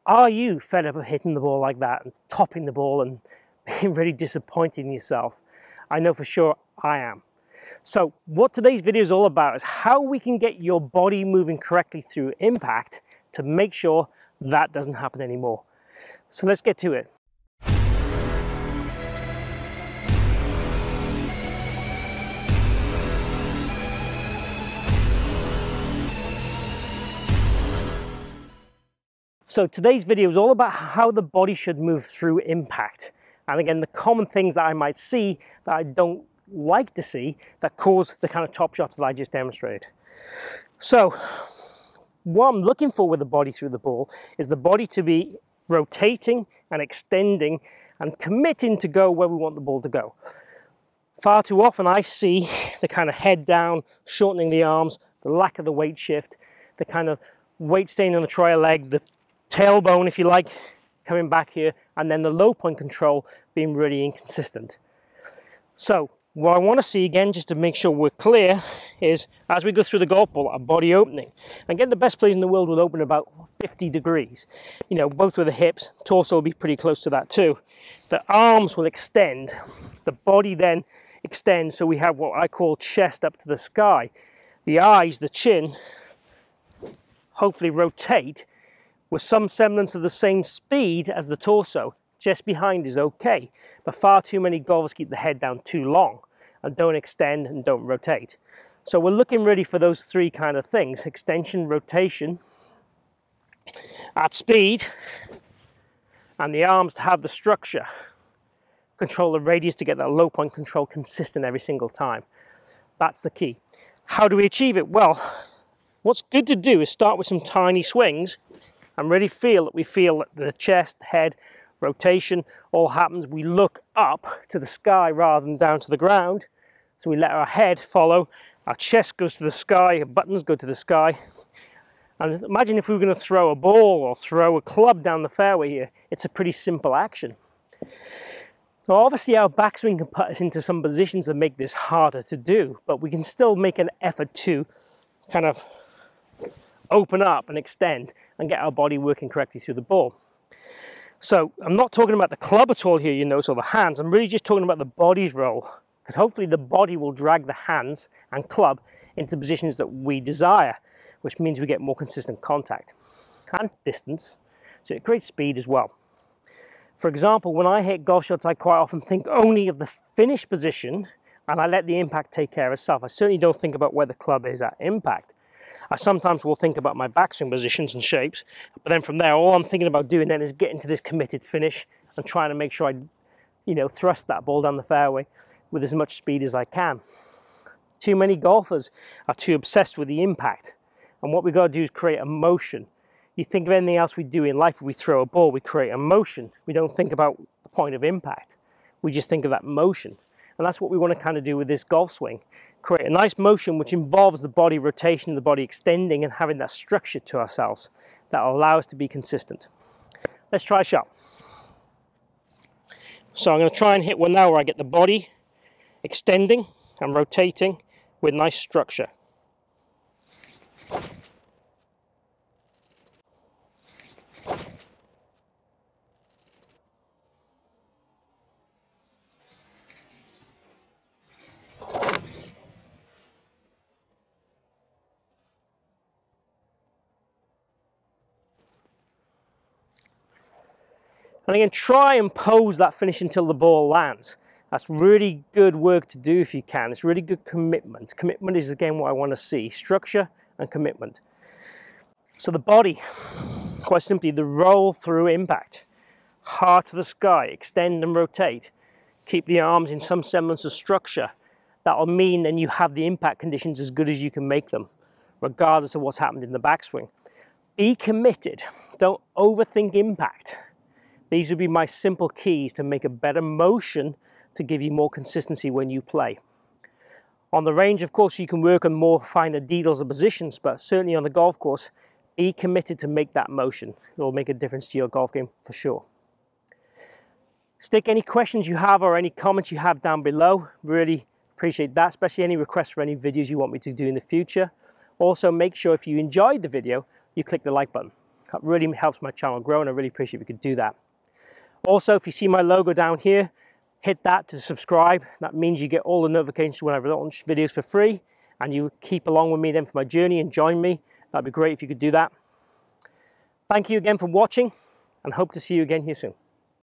Are you fed up of hitting the ball like that and topping the ball and being really disappointed in yourself? I know for sure I am. So what today's video is all about is how we can get your body moving correctly through impact to make sure that doesn't happen anymore. So let's get to it. So today's video is all about how the body should move through impact. And again, the common things that I might see that I don't like to see that cause the kind of top shots that I just demonstrated. So what I'm looking for with the body through the ball is the body to be rotating and extending and committing to go where we want the ball to go. Far too often I see the kind of head down, shortening the arms, the lack of the weight shift, the kind of weight staying on the trial leg, the tailbone, if you like, coming back here, and then the low point control being really inconsistent. So what I want to see, again, just to make sure we're clear, is as we go through the golf ball, our body opening. And again, the best players in the world will open about 50 degrees, you know, both with the hips. Torso will be pretty close to that too. The arms will extend, the body then extends, so we have what I call chest up to the sky. The eyes, the chin, hopefully rotate with some semblance of the same speed as the torso. Just behind is okay, but far too many golfers keep the head down too long and don't extend and don't rotate. So we're looking really for those three kind of things: extension, rotation at speed, and the arms to have the structure, control the radius to get that low point control consistent every single time. That's the key. How do we achieve it? Well, what's good to do is start with some tiny swings and really feel that the chest, head, rotation all happens. We look up to the sky rather than down to the ground. So we let our head follow, our chest goes to the sky, our buttons go to the sky. And imagine if we were going to throw a ball or throw a club down the fairway here. It's a pretty simple action. Now obviously our backswing can put us into some positions that make this harder to do, but we can still make an effort to kind of open up and extend and get our body working correctly through the ball. So I'm not talking about the club at all here, you notice, or the hands. I'm really just talking about the body's role, because hopefully the body will drag the hands and club into the positions that we desire, which means we get more consistent contact and distance, so it creates speed as well. For example, when I hit golf shots, I quite often think only of the finish position and I let the impact take care of itself. I certainly don't think about where the club is at impact. I sometimes will think about my backswing positions and shapes, but then from there, all I'm thinking about doing then is getting to this committed finish and trying to make sure I, you know, thrust that ball down the fairway with as much speed as I can. Too many golfers are too obsessed with the impact, and what we've got to do is create a motion. You think of anything else we do in life, we throw a ball, we create a motion. We don't think about the point of impact. We just think of that motion. And that's what we want to kind of do with this golf swing. Create a nice motion which involves the body rotation, the body extending, and having that structure to ourselves that will allow us to be consistent. Let's try a shot. So I'm going to try and hit one now where I get the body extending and rotating with nice structure. And again, try and pose that finish until the ball lands. That's really good work to do if you can. It's really good commitment. Commitment is, again, what I want to see. Structure and commitment. So the body, quite simply, the roll through impact. Heart to the sky, extend and rotate. Keep the arms in some semblance of structure. That will mean then you have the impact conditions as good as you can make them, regardless of what's happened in the backswing. Be committed. Don't overthink impact. These would be my simple keys to make a better motion to give you more consistency when you play. On the range, of course, you can work on more finer details of positions, but certainly on the golf course, be committed to make that motion. It will make a difference to your golf game for sure. Stick any questions you have or any comments you have down below. Really appreciate that, especially any requests for any videos you want me to do in the future. Also, make sure if you enjoyed the video, you click the like button. That really helps my channel grow, and I really appreciate if you could do that. Also, if you see my logo down here, hit that to subscribe. That means you get all the notifications when I launch videos for free, and you keep along with me then for my journey and join me. That'd be great if you could do that. Thank you again for watching, and hope to see you again here soon.